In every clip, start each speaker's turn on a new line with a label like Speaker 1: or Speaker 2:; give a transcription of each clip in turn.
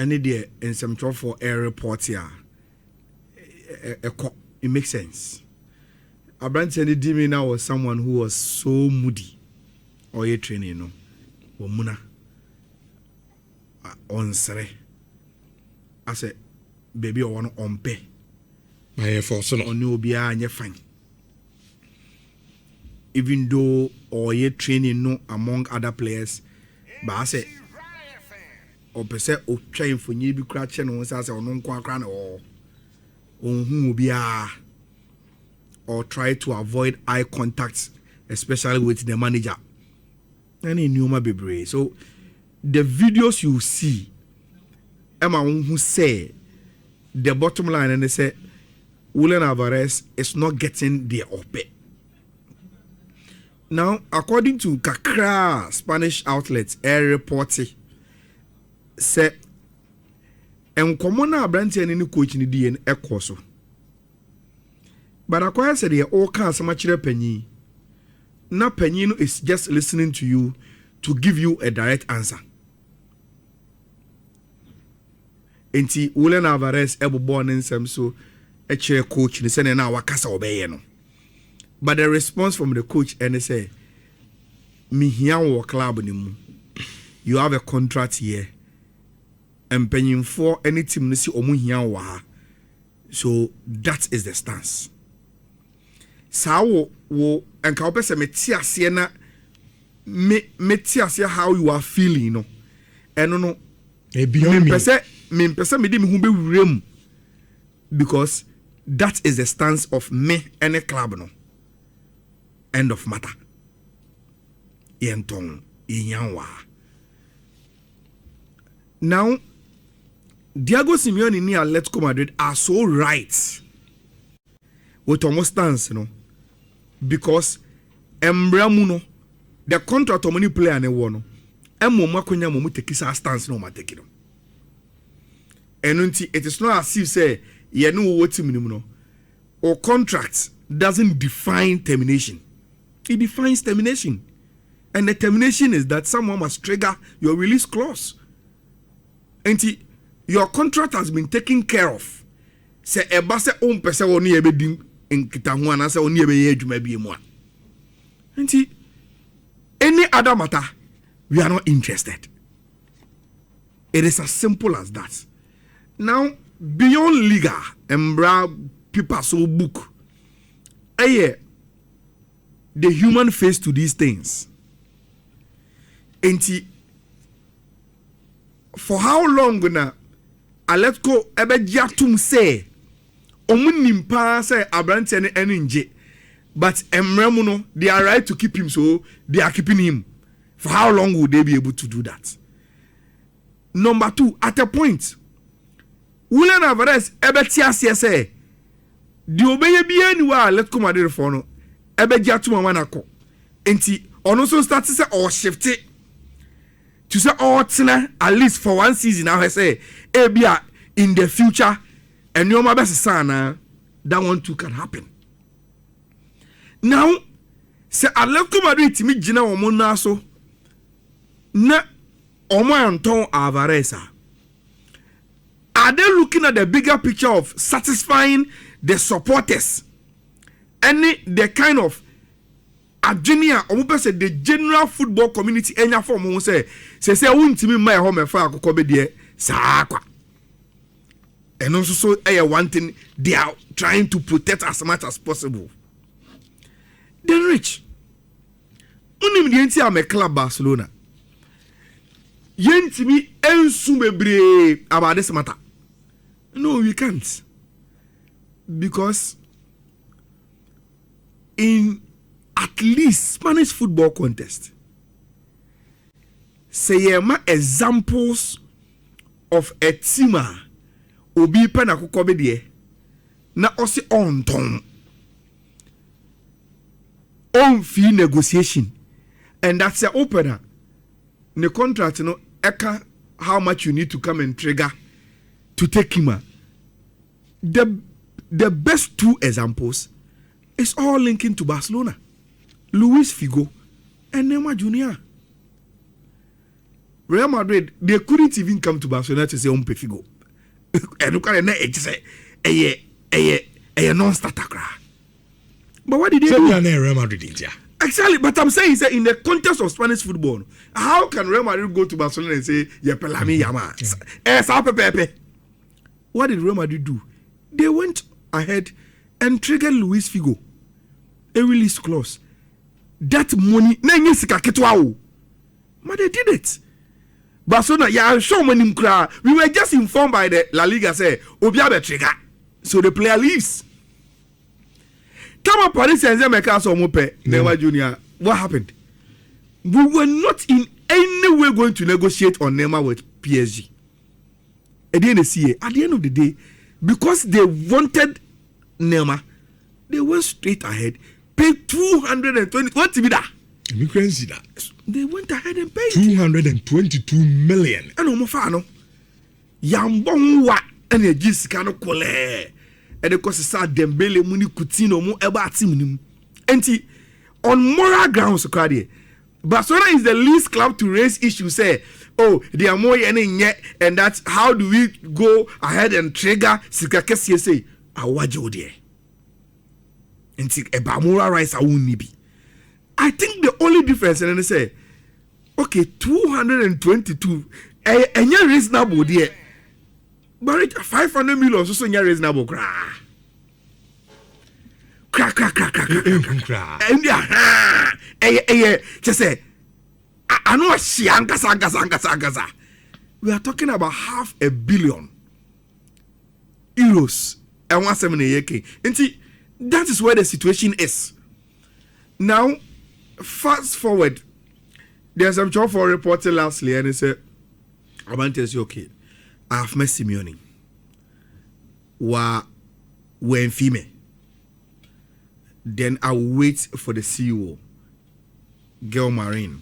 Speaker 1: any day in some trouble for air report here. It makes sense. Abrante any Dimi now was someone who was so moody or a training, you know, or Muna on Sere. I said, baby, I want to pay.
Speaker 2: My force
Speaker 1: on no be a fine. Even though or a training no among other players, but I said, or per se, or trying for you be cratching on us or non quackran or who be a. Or try to avoid eye contact, especially with the manager. Any Nhyira baby. So the videos you see, Emma who say the bottom line and they say Julian Alvarez is not getting the OP. Now, according to Kakra Spanish outlets, air reporting say en common Abrante and any coach in the DN so. But I said, "Yeah, all kinds of much penny. Now, penny is just listening to you to give you a direct answer." Enti Julian Alvarez ever born in some so a chair coach. They say now wakasa obey no. But the response from the coach and they say, "Me here wo club ni mu. You have a contract here. And penny for any team ni si omu here wa. So that is the stance." Sa wo enka wo pese meti ase na meti ase how you are feeling no eno no
Speaker 2: e beyond me
Speaker 1: pese me di me hu be wurem because that is the stance of me and a club no end of matter yenton inyanwa. Now Diego Simeone and Atletico Madrid are so right with almost stance, you know, because Embramuno, the contract of many player and a one, and Momakonya Momu take his stance no matter. And it is not as if say, you know what you or contract doesn't define termination. It defines termination. And the termination is that someone must trigger your release clause. And your contract has been taken care of. Say a basse own person only a bit in Kitahuana, say only a bit may be more. And any other matter, we are not interested. It is as simple as that. Now, beyond Liga, Embra people so book, the human face to these things. And for how long now? Atletico ebejatum say omunimpa say Abrante and NNJ, but Emremuno they are right to keep him, so they are keeping him. For how long would they be able to do that? Number two, at a point, Julian Alvarez ebetia say the obey be anywhere Atletico Madrid for no ebejatum amanako. Enti ono so start to say or shift it to say at least for one season. Now I say Abia in the future and your best son that one too can happen. Now say Atletico Madrid to me Gina Omona so na Omo Anton Alvarez. Are they looking at the bigger picture of satisfying the supporters? Any the kind of Adjenia omo say the general football community enya form won say wuntimi mai ho mefa akoko be de saakwa. And also so one thing they are trying to protect as much as possible. Then rich. Unim the enti am club Barcelona. Yentimi ensu bebre about this matter. No, we can't. Because in at least Spanish football contest, say examples of a teamer obi pena kukobedie na osi on fee negotiation, and that's the opener. The contract, you know, eka how much you need to come and trigger to take him. The best two examples is all linking to Barcelona. Luis Figo and Neymar Jr. Real Madrid, they couldn't even come to Barcelona to say Figo. And look at it, say a non-starter. But what did they do?
Speaker 2: Real Madrid,
Speaker 1: Exactly, but I'm saying is that in the context of Spanish football, how can Real Madrid go to Barcelona and say Pelami Yama? What did Real Madrid do? They went ahead and triggered Luis Figo, a release clause. That money, but they did it. Barcelona, we were just informed by the La Liga say Obiabe trigger, so the player leaves. Come on, Paris Saint-Germain, Neymar Junior. What happened? We were not in any way going to negotiate on Neymar with PSG. At the end of the day, because they wanted Neymar, they went straight ahead, paid 220. What to be that? They went ahead and paid
Speaker 2: 222 million.
Speaker 1: And Omofano, Yambonwa, and a Jiscano Cole. And of course, Dembele, Muni Coutinho, Mo Eba Timinum. And on moral grounds, Barcelona is the least club to raise issues. Say, oh, they are more yet, and that's how do we go ahead and trigger Sikakesi say, Awajo there. And about moral rights, I won't be. I think the only difference, and they say, okay, 222, and you're reasonable there. But 500 million also not reasonable. Crack. And just say, I know Gaza. We are talking about €500 million. And 170 and see, that is where the situation is. Now, fast forward, there's some job for reporting lastly, and he said, I want to say, okay. I have met Simeone. When female. Then I will wait for the CEO. Girl Marine.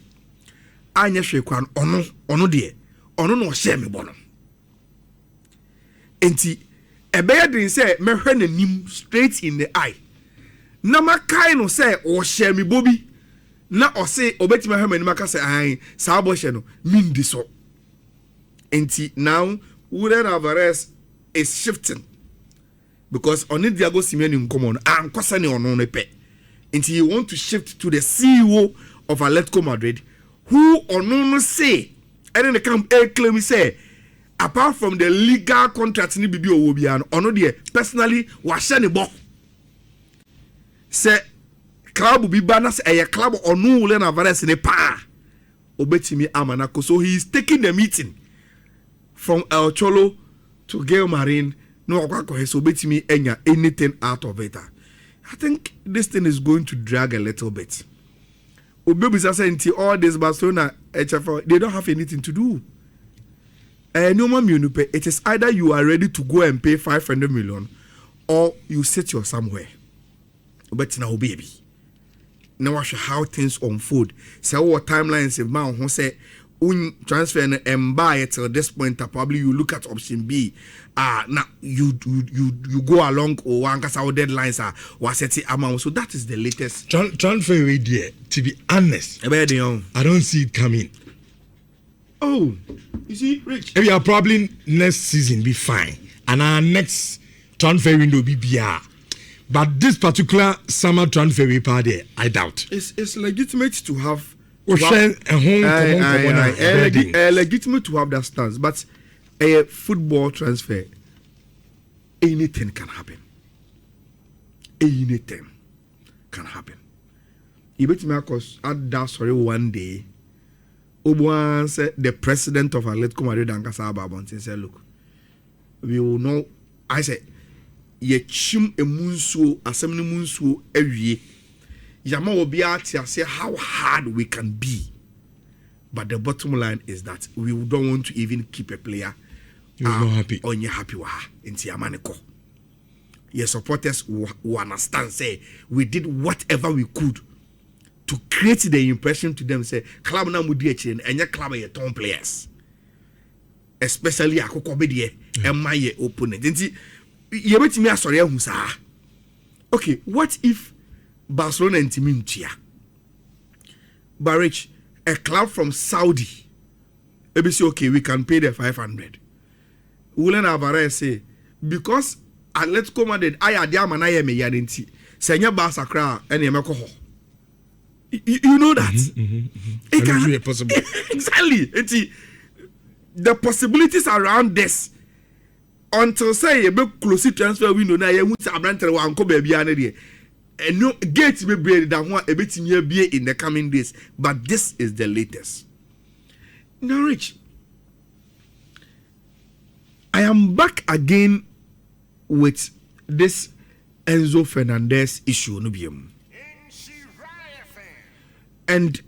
Speaker 1: I nyeshe kwan ono de. Ono no share me bono. Enti ebeya din say me hwe nanim straight in the eye. Na makai no say o share me bobi. Na o say obeti me hwe manim aka say ai sa bo hye no mindi so. Enti now Julian Alvarez is shifting because on it Diego Simeone in common and Kosani on pe. Until you want to shift to the CEO of Atletico Madrid, who on say, and then they come claim say, apart from the legal contract ni bibi owobian, ono de personally washani bo. Say club bi banas a club onu Julian Alvarez ne pa. Obetimi amanako, so he is taking the meeting. From El Cholo to Gail Marine, no so me anything out of it. I think this thing is going to drag a little bit. All this Barcelona, they don't have anything to do. It is either you are ready to go and pay 500 million or you sit your somewhere. But now, baby, now watch how things unfold. So what timelines if man who say transfer and buy it till this point, probably you look at option B. Now you go along or one cause our deadlines are was set amount. So that is the latest
Speaker 2: transfer idea. To be honest, I don't see it coming.
Speaker 1: Oh, you see, Rich.
Speaker 2: We are probably next season be fine, and our next transfer window be BR. But this particular summer transfer party, I doubt.
Speaker 1: It's legitimate to have.
Speaker 2: Legitimate
Speaker 1: to have that stance, but a football transfer, anything can happen. Anything can happen. You bet me because at that story one day, Obuan said the president of Atletico Madrid and Casablanca said, "Look, we will know." I said, "Ye chim emunso asemni munso ewie." Yama will be out here say how hard we can be, but the bottom line is that we don't want to even keep a player
Speaker 2: not happy.
Speaker 1: On your happy into Yamaniko. Your supporters who understand say we did whatever we could to create the impression to them say club na mudi and your club are ton players, especially Akoko Bedie and my opponent. You bet me sorry okay, what if Barcelona and Timintia. Barrage, a club from Saudi, Ebi say okay, we can pay the 500. Julian Alvarez say because Atletico Madrid aya dia ma na ye me ya nti. Senya Barca kra ene ye meko ho. You know that? It can
Speaker 2: be possible.
Speaker 1: Exactly. The possibilities around this until say you be close transfer window na you want abrantere wan ko ba bia na de no gate be bread that one a betimi bia in the coming days, but this is the latest. Now Rich, I am back again with this Enzo Fernandez issue no biem. And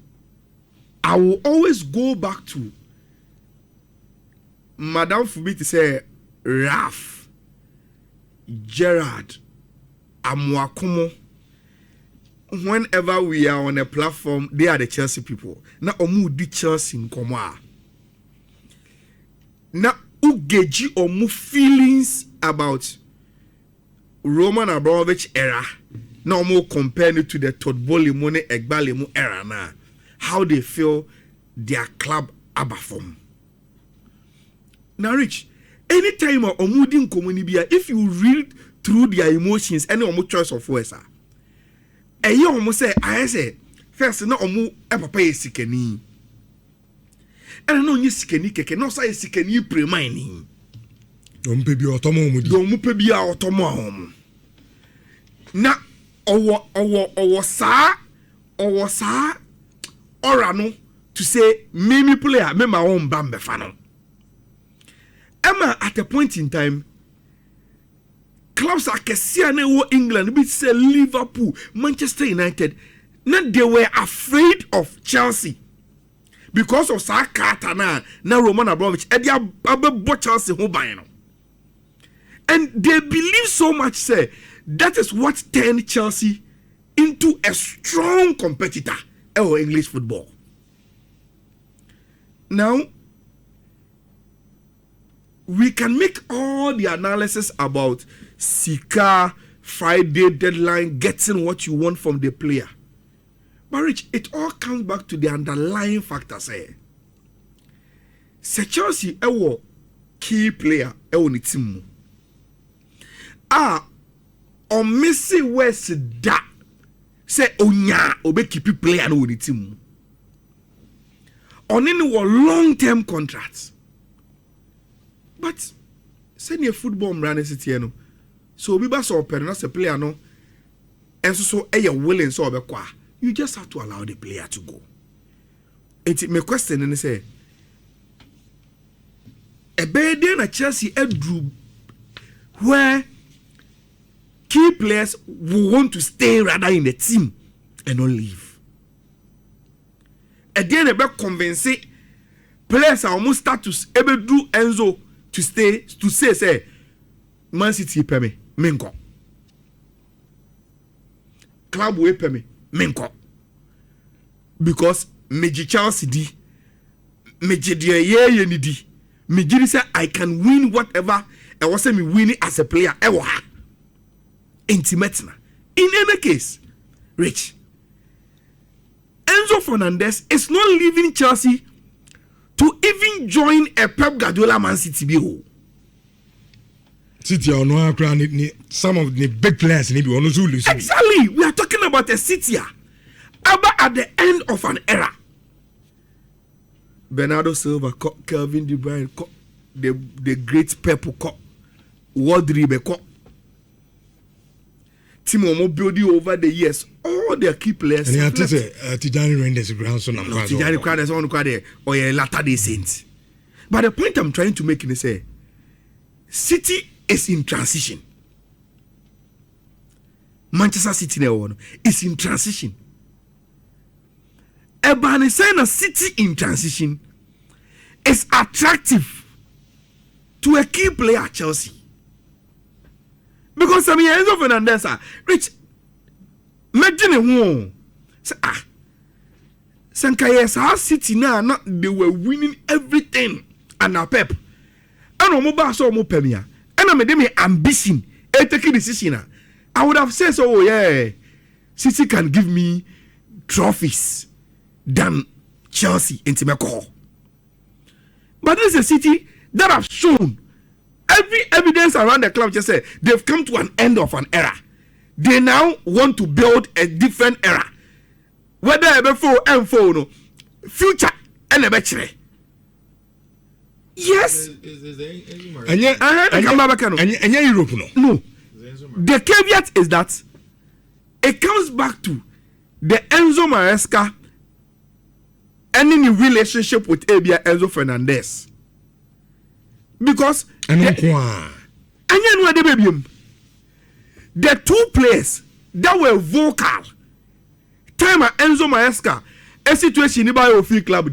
Speaker 1: I will always go back to Madame Fubi to say Raf, Gerard, Amwakumo. Whenever we are on a platform, they are the Chelsea people. Now, omu di Chelsea in Koma. Now, ugeji omu feelings about Roman Abramovich era. Now, more compared to the Todd Bowley money Egbalimu era now. How they feel their club abafom. Now, Rich, anytime omudin komunibia, if you read through their emotions, any omu choice of words, eyi omu say, I say, first na omu papa sikeni. And no nye sikeni keke, no say sikeni premaini.
Speaker 2: Omu pebi otomo omu di.
Speaker 1: Omu pebi otomo omu. Na owo sa ora no to say me player me my own bambe fano. Emma at a point in time clubs like Kessiane England, we say Liverpool, Manchester United, now they were afraid of Chelsea because of Sakata na Roman Abramovich and they are Chelsea who buy no. And they believe so much say that is what turned Chelsea into a strong competitor in English football. Now, we can make all the analysis about Sika, Friday deadline, getting what you want from the player. But Rich, it all comes back to the underlying factors. Se Chelsea ewo key player ewo ni team. On Messi West da say onya obe keep player no ni team. On any long-term contracts. But send your football running city no. So we ba so open as a player no. And so willing so obekwa. You just have to allow the player to go. It my question and say a bad day na Chelsea drew where key players will want to stay rather in the team and not leave. A day they convince players are almost status able do Enzo to stay to say Man City pay me minko. Club will pay me minko. Because meji Chelsea di meji ye ni di meji say I can win whatever I was say me winning as a player ewa intimate na. In any case, Rich, Enzo Fernandez is not leaving Chelsea to even join a Pep Guardiola Man City biho.
Speaker 2: City no some of the big players maybe one to lose.
Speaker 1: Exactly, we are talking about a City at the end of an era. Bernardo Silva, Kelvin De Bruyne, the great Pep, Rodrigo, Timo Mo building over the years, all their key players.
Speaker 2: And you have to say Tijani Renders grandson of
Speaker 1: Tijani Renders on the or a latter day saints. But the point I'm trying to make is say City is in transition. Manchester City is in transition. Ebani saying a City in transition is attractive to a key player at Chelsea. Because I mean Enzo Fernandez Rich imagine who say Sankaya City now not they were winning everything and now Pep and no mobile so mo premier and I made them ambition a taking decision. I would have said so yeah City can give me trophies than Chelsea into my call. But this is a city that have shown every evidence around the club just say they've come to an end of an era. They now want to build a different era. Whether ever for M4 no future and a better. Yes.
Speaker 2: And Europe
Speaker 1: no. The caveat is that it comes back to the Enzo Maresca ending the relationship with Enzo Fernandez. Because the two players that were vocal time at Enzo Maresca a situation in the free club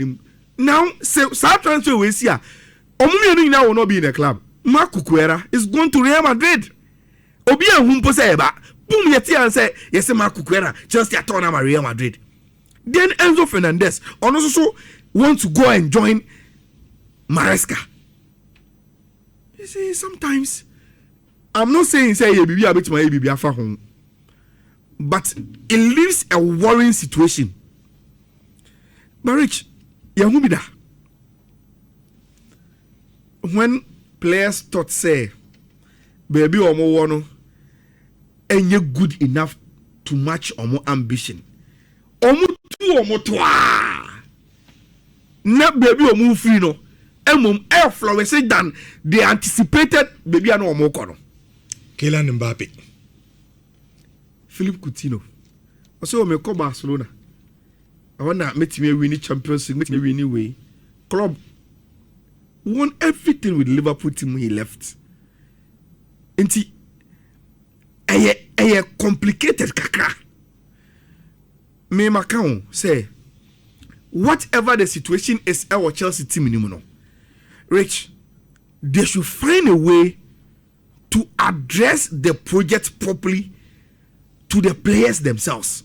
Speaker 1: now South transfer we see Omumi now will not be in the club. Marco Cuera is going to Real Madrid. Obi Humpo say boom yeti and say yes Marco Cuera just at Real Madrid. Then Enzo Fernandez also want to go and join Maresca. You see, sometimes I'm not saying say you be a bit my baby afa home, but it leaves a worrying situation. Marriage, Yahumida. When players thought say, baby omo wano, and you good enough to match omo ambition. Omo tu omo twa. Na baby omo free no. Emom air flourishing than they anticipated baby ano omo kono.
Speaker 2: Kylian Mbappe.
Speaker 1: Philippe Coutinho. Also me ko Barcelona. I wanna make me win the Champions League, make me win way. Club won everything with Liverpool team he left. Inti a complicated kakra. Me Macau say whatever the situation is our Chelsea team no. Rich, they should find a way to address the project properly to the players themselves.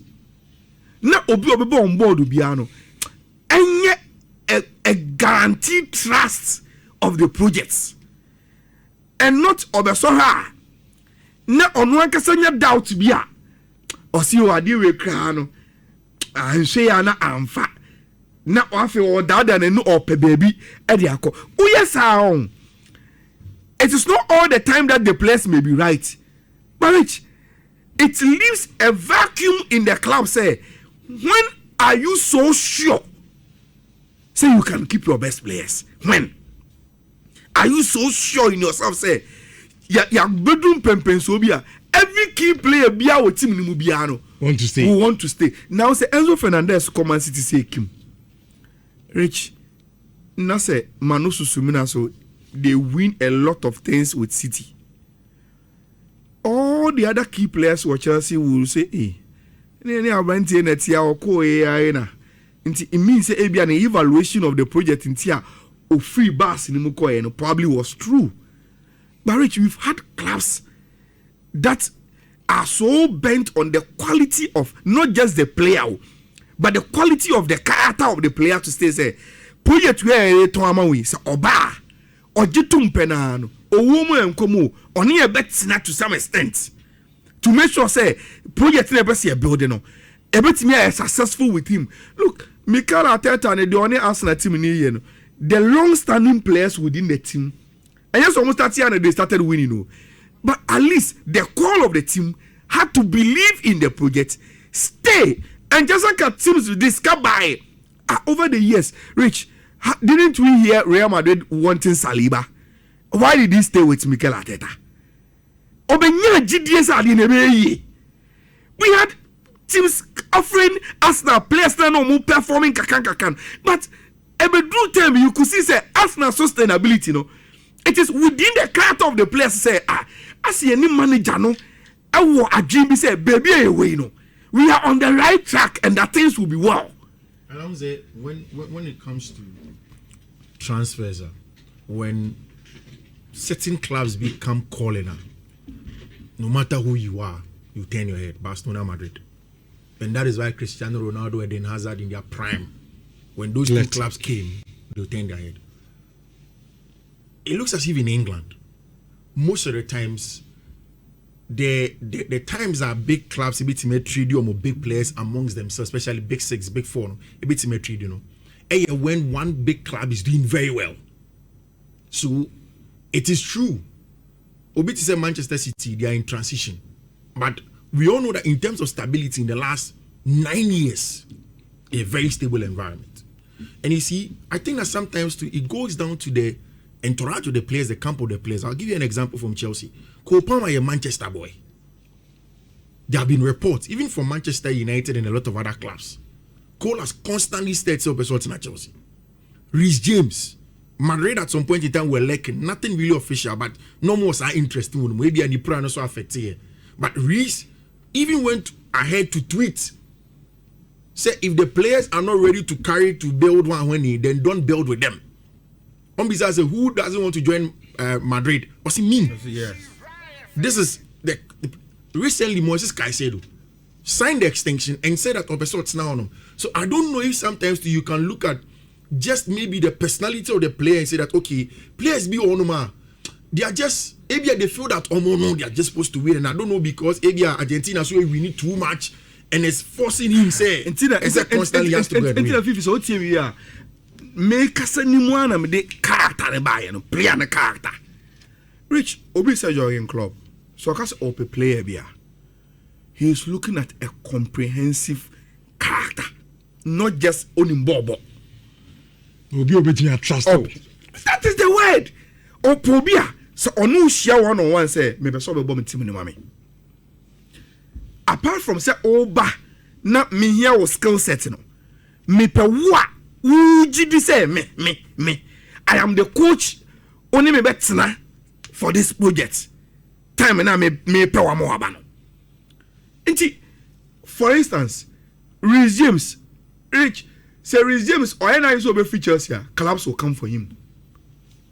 Speaker 1: Now, obi on board ubiano, and a guaranteed trust of the projects, and not obesoha. Now, on one kasanya doubt biya, or see what you will crano, and say ana amfa. Na wafe or dad and no ope baby ediako. Oh yes, it is not all the time that the players may be right. But it leaves a vacuum in the club. Say, when are you so sure? Say you can keep your best players. When are you so sure in yourself? Say, ya bedroom pempensobia. Every key player bia with team ni mubiano
Speaker 2: want to stay.
Speaker 1: Who want to stay. Now say Enzo Fernandez come and City say Kim. Rich, na say Manu Susumina so they win a lot of things with City. All the other key players for Chelsea will say, "Hey, it means an evaluation of the project in Tia of free bus in Mukoy probably was true." But Rich, we've had clubs that are so bent on the quality of not just the player, but the quality of the character of the player to stay say project where to amawi say oba ojitum penano owomo enkomo oni e betina to some extent to make sure say project na be say building no e betimi are successful with him. Look, Mikel Arteta and the only Arsenal team in here no, the long standing players within the team, and yes almost that year they started winning no, but at least the core of the team had to believe in the project, stay. And just like teams discovered by over the years, Rich, didn't we hear Real Madrid wanting Saliba? Why did he stay with Mikel Arteta? We had teams offering Arsenal players that no more performing kakan. But every time you could see say Arsenal sustainability, no, it is within the character of the players. Say I see any manager no, I will a dream say baby away no. We are on the right track and that things will be well.
Speaker 3: And I would say when it comes to transfers, when certain clubs become calling, no matter who you are, you turn your head. Barcelona, Madrid, and that is why Cristiano Ronaldo and Eden Hazard in their prime, when those two clubs came, they turn their head. It looks as if in England, most of the times. The times are big clubs a bit or more big players amongst themselves, especially big six, big four, a bit you know. And when one big club is doing very well, So it is true. Obi say Manchester City, they are in transition. But we all know that in terms of stability in the last 9 years, a very stable environment. And you see, I think that sometimes too, it goes down to the entourage of the players, the camp of the players. I'll give you an example from Chelsea. Cole Palmer is a Manchester boy. There have been reports, even from Manchester United and a lot of other clubs. Cole has constantly stirred up a sort in Chelsea. Reece James, Madrid at some point in time were lacking, nothing really official, but no more so interesting. Maybe any plan also affected. But Reece even went ahead to tweet, say if the players are not ready to carry to build one when then don't build with them. Besides, who doesn't want to join Madrid? What's it mean?
Speaker 1: Yes.
Speaker 3: This is the recently Moses Caicedo signed the extension and said that Opesort's now on him. So I don't know if sometimes you can look at just maybe the personality of the player and say that okay, players be on they are just maybe they feel that no, they are just supposed to win, and I don't know because maybe Argentina so we need too much and it's forcing him say constantly has to go and win.
Speaker 1: So team here make us anyone am the character buy no player na character. Rich Obi say jogging club. So cause open player bia. He is looking at a comprehensive character, not just only bobo.
Speaker 2: Obi trust.
Speaker 1: Oh, that is the word. Opobia. So onu share one on one say me be so be bomb team ni mame. Apart from say oba na me here was skill set no. Me pe wa ujidi say me. I am the coach only me betna for this project. Time na me pe wa mo aba no. Nti for instance, Reece James, Rich say Reece James or any so be free Chelsea, clubs will come for him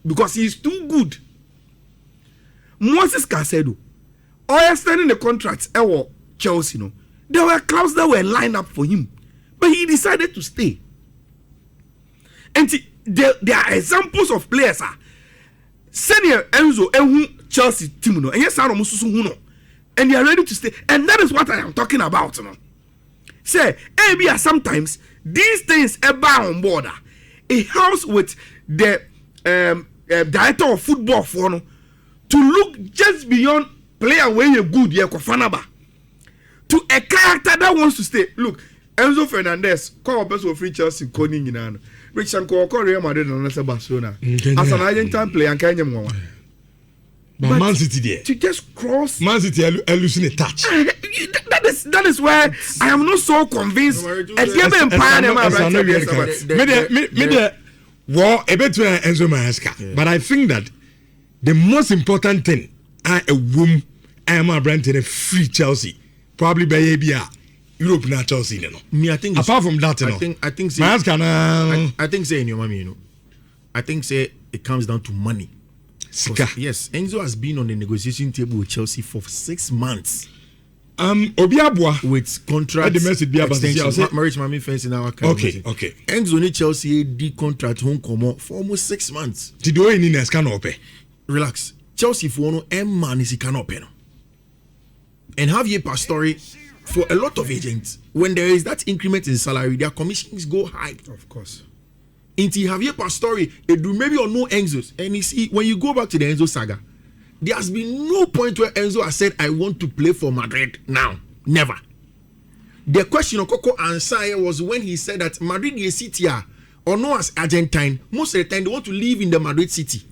Speaker 1: because he is too good. Moses Caicedo, or extending the contract Chelsea, no, there were clubs that were lined up for him, but he decided to stay. And there are examples of players senior Enzo and Chelsea team no, and yes, and they are ready to stay, and that is what I am talking about. No, say maybe sometimes these things are on board. It helps with the director of football for no, to look just beyond player where you're good, you're Kofanaba, to a character that wants to stay. Look, Enzo Fernandez, call person free Chelsea, Koning in Rich and call Real Madrid and Barcelona as an Argentine player and Kenya.
Speaker 2: But Man City there.
Speaker 1: To just cross
Speaker 2: Man City losing a touch.
Speaker 1: That is where I am not so convinced.
Speaker 2: But I think that the most important thing a womb I am a brand in a free Chelsea. Probably by ABA. Europe not Chelsea, you know.
Speaker 3: Me, I think
Speaker 2: apart from that,
Speaker 3: I think say in your mommy, you know. I think say it comes down to money. Yes, Enzo has been on the negotiation table with Chelsea for 6 months.
Speaker 2: Obiabwa
Speaker 3: with contract extension. Marriage mommy fence in our country.
Speaker 2: Okay.
Speaker 3: Enzo ni Chelsea the contract home come for almost 6 months.
Speaker 2: Did you any next can open?
Speaker 3: Relax. Chelsea for no man is can open. And have ye per story for a lot of agents when there is that increment in salary, their commissions go high.
Speaker 1: Of course.
Speaker 3: Into Javier Pastore, it do maybe or no Enzo's. And you see, when you go back to the Enzo saga, there has been no point where Enzo has said, I want to play for Madrid now. Never. The question of Coco answer was when he said that Madrid is city or no as Argentine. Most of the time they want to live in the Madrid city.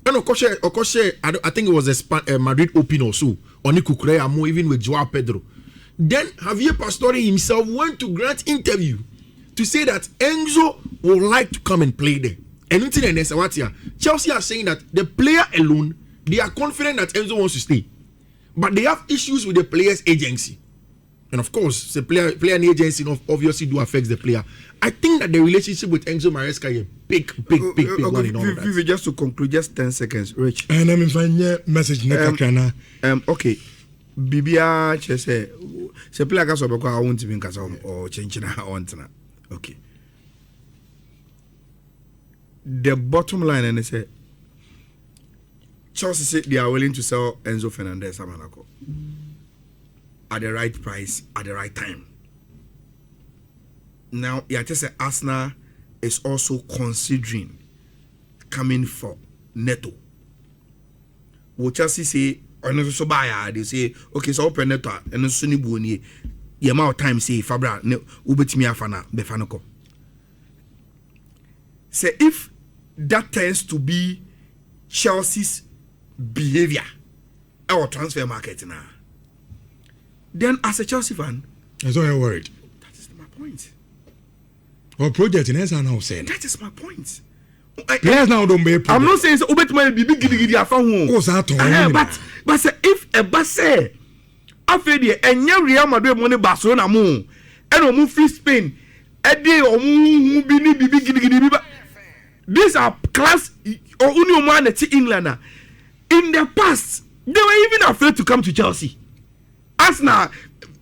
Speaker 3: And of course, I think it was a Madrid Open or so. Oni Kukurea, even with Joao Pedro. Then Javier Pastore himself went to grant interview to say that Enzo would like to come and play there. And Chelsea are saying that the player alone, they are confident that Enzo wants to stay. But they have issues with the player's agency. And of course, the player and agency obviously do affect the player. I think that the relationship with Enzo Maresca is a big one in all of that.
Speaker 1: Just to conclude, just 10 seconds, Rich.
Speaker 2: And I'm finding message
Speaker 1: okay. Bibia say player can so be I want to be or change on. Okay. The bottom line and they say Chelsea said they are willing to sell Enzo Fernandez at the right price at the right time. Now, just say Arsenal is also considering coming for Neto. Wo Chelsea say ono so buy they say okay so open Neto and so ni buoni the amount of time say Fabra ne ubetimi afa na be fa no ko. Say if that tends to be Chelsea's behavior our transfer market now, then as a Chelsea fan,
Speaker 2: that's why you're worried.
Speaker 1: That is my point.
Speaker 2: Or project in Esa now saying
Speaker 1: that is my point.
Speaker 2: Players now don't be.
Speaker 1: I'm not saying so ubetimi be big gidi afa ho. But say if a base after the enya Real Madrid money Barcelona mo and omu free Spain e dey omu bi ni bibi gidi bi. These are class or only one at England. In the past, they were even afraid to come to Chelsea. As now,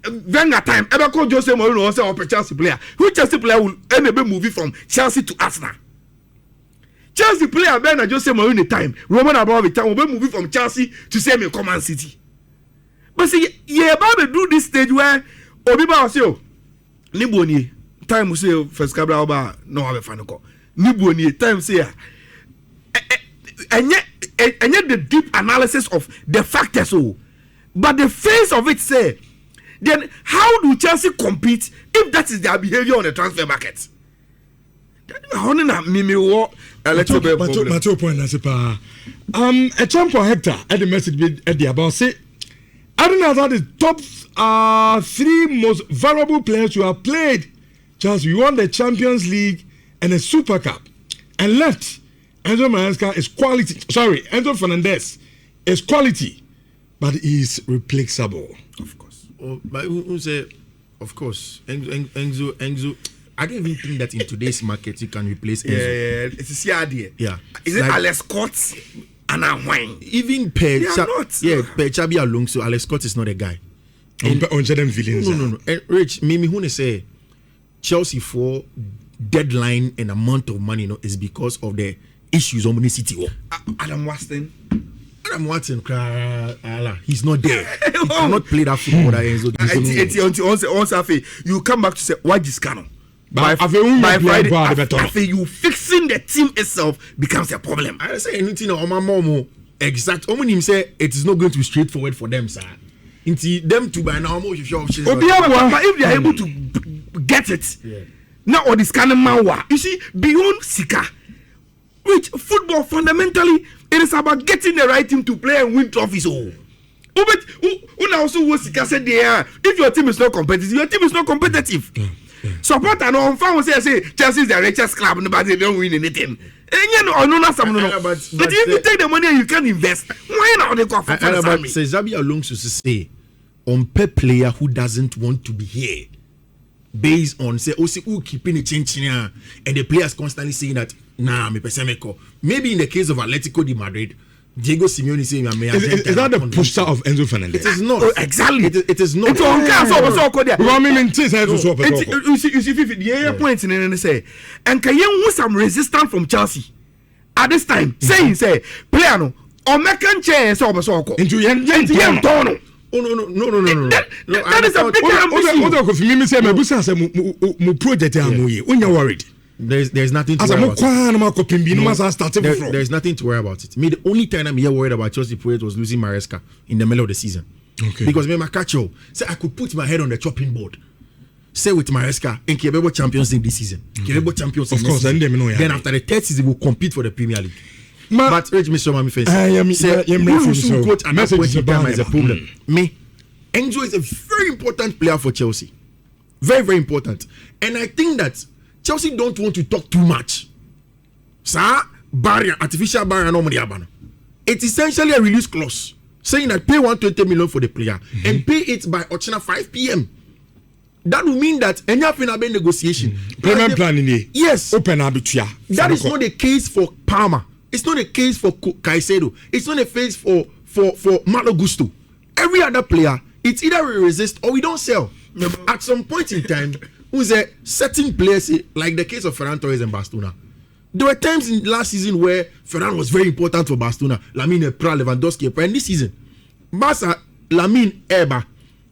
Speaker 1: Wenger time, ever called Jose Mourinho also a Chelsea player. Who Chelsea player will enable moving from Chelsea to Arsenal? Chelsea player Ben and Jose Mourinho time. Roman Abramovich time will be moving from Chelsea to semi Command City. But see, yeah, about to do this stage where Obiba say, Niboni time we say first Cabral Ba no have a final call. Niboni time say and yet the deep analysis of the factors but the face of it say then how do Chelsea compete if that is their behavior on the transfer market?
Speaker 2: Matthew point a champion Hector at the message at the about say I don't know that the top 3 most valuable players who have played Chelsea won the Champions League and a Super Cup and left. Enzo Fernandez is quality. Sorry, Enzo Fernandez is quality, but he is replaceable.
Speaker 1: Of course.
Speaker 3: Oh, but who say, of course, Enzo. I don't even think that in today's market you can replace Enzo.
Speaker 1: Yeah, it's a idea.
Speaker 3: Yeah.
Speaker 1: Is it Alex Scott and Wayne?
Speaker 3: Even Per Chabi Alonso, Alex Scott is not a guy.
Speaker 2: No.
Speaker 3: And Rich, Mimi Hune say Chelsea for deadline and amount of money, is because of the issues on the city.
Speaker 1: Adam Watson,
Speaker 3: he's not there. He cannot play that football that Enzo.
Speaker 1: You come back to say why this canon.
Speaker 2: By
Speaker 1: Friday, you fixing the team itself becomes a problem.
Speaker 3: I say anything on my mom. Exact. Him say it is not going to be straightforward for them, sir. Into them to by now, but
Speaker 1: if they are able to get it, now or this kind of manwa, you see, beyond Sika, which football fundamentally it is about getting the right team to play and win trophies. Also was Sika said there, if your team is not competitive, your team is not competitive. Support and on fan say Chelsea is the richest club, but they don't win anything. And you know, but if you take the money and you can invest, why not they go for
Speaker 3: but say Xabi Alonso say on per player who doesn't want to be here based on say who keeping it changing and the players constantly saying that me pesemeko. Maybe in the case of Atletico de Madrid, Diego Simeone saying
Speaker 2: is that the poster of Enzo Fernandez?
Speaker 3: It is not.
Speaker 1: Exactly.
Speaker 3: It is not.
Speaker 1: It's on car
Speaker 2: You
Speaker 1: see, the point in say, and can you some resistance from Chelsea at this time? Saying say, player no, or Mekan chair so
Speaker 2: into Yen
Speaker 1: Tono.
Speaker 3: Oh no.
Speaker 1: That is a big
Speaker 2: project when you're worried.
Speaker 3: There's nothing to worry about it. There's nothing to worry about it. Me, the only time I'm here worried about Chelsea project was losing Maresca in the middle of the season.
Speaker 2: Okay.
Speaker 3: Because me Makacho say I could put my head on the chopping board. Say with Maresca and Kebebo Champions League this season. Kebebo Champions League.
Speaker 2: Of course,
Speaker 3: then after the third season we'll compete for the Premier League. But Rich Mr. Mami face. Who quote at that point in time as a problem. Me, Enzo is a very important player for Chelsea. Very, very important. And I think that Chelsea don't want to talk too much. Sir, barrier, artificial barrier, no money abano. It's essentially a release clause saying that pay 120 million for the player and pay it by Ochina 5 p.m. That will mean that any final negotiation.
Speaker 2: Payment plan in the
Speaker 3: yes.
Speaker 2: Open abitua.
Speaker 3: That is not the case for Palmer. It's not the case for Caicedo. It's not the case for Malo Gusto. Every other player, it's either we resist or we don't sell. At some point in time. Who's a certain players like the case of Ferran Torres and Barcelona. There were times in last season where Ferran was very important for Barcelona. Lamine Pra, Lewandowski, and this season, Barca, Lamine Eba,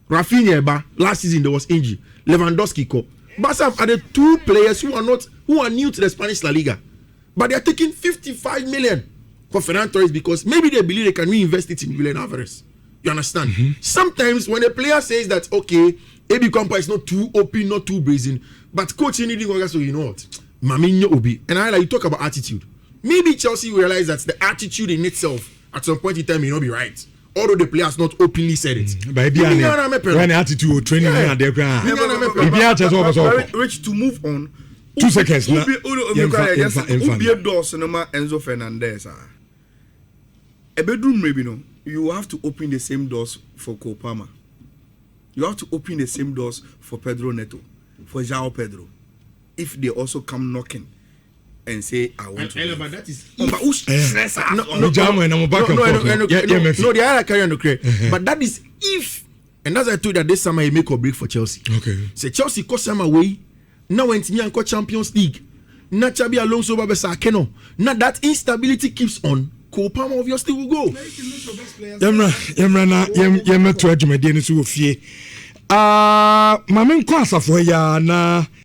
Speaker 3: Rafinha Eba. Last season there was injury. Lewandowski ko. Barca have added 2 players who are new to the Spanish La Liga, but they are taking 55 million. for Fernando Torres because maybe they believe they can reinvest it in Julian Alvarez. You understand? Sometimes when a player says that, okay, AB Kwampa is not too open, not too brazen, but coach needing so you know what? Maminho Obi. And I like you talk about attitude. Maybe Chelsea realize that the attitude in itself at some point in time may not be right. Although the players not openly said it.
Speaker 2: But when attitude training
Speaker 1: Rich, to move on.
Speaker 2: 2 seconds.
Speaker 1: Enzo Fernandez. A bedroom maybe no. You have to open the same doors for Kopama. You have to open the same doors for Pedro Neto, for João Pedro. If they also come knocking and say, I want to.
Speaker 3: But that is.
Speaker 1: But who's stress?
Speaker 3: No, the other carry on the credit. But that is if, and as I told you that this summer he make or break for Chelsea.
Speaker 2: Okay.
Speaker 3: Say Chelsea cost some away. Now when Timi and Champions League, na Chabi Alonso Babesa Keno. Now that instability keeps on. Kopama obviously will go.
Speaker 2: Yemra to adwumade ni so ofie. Mamen kwasa fo ya na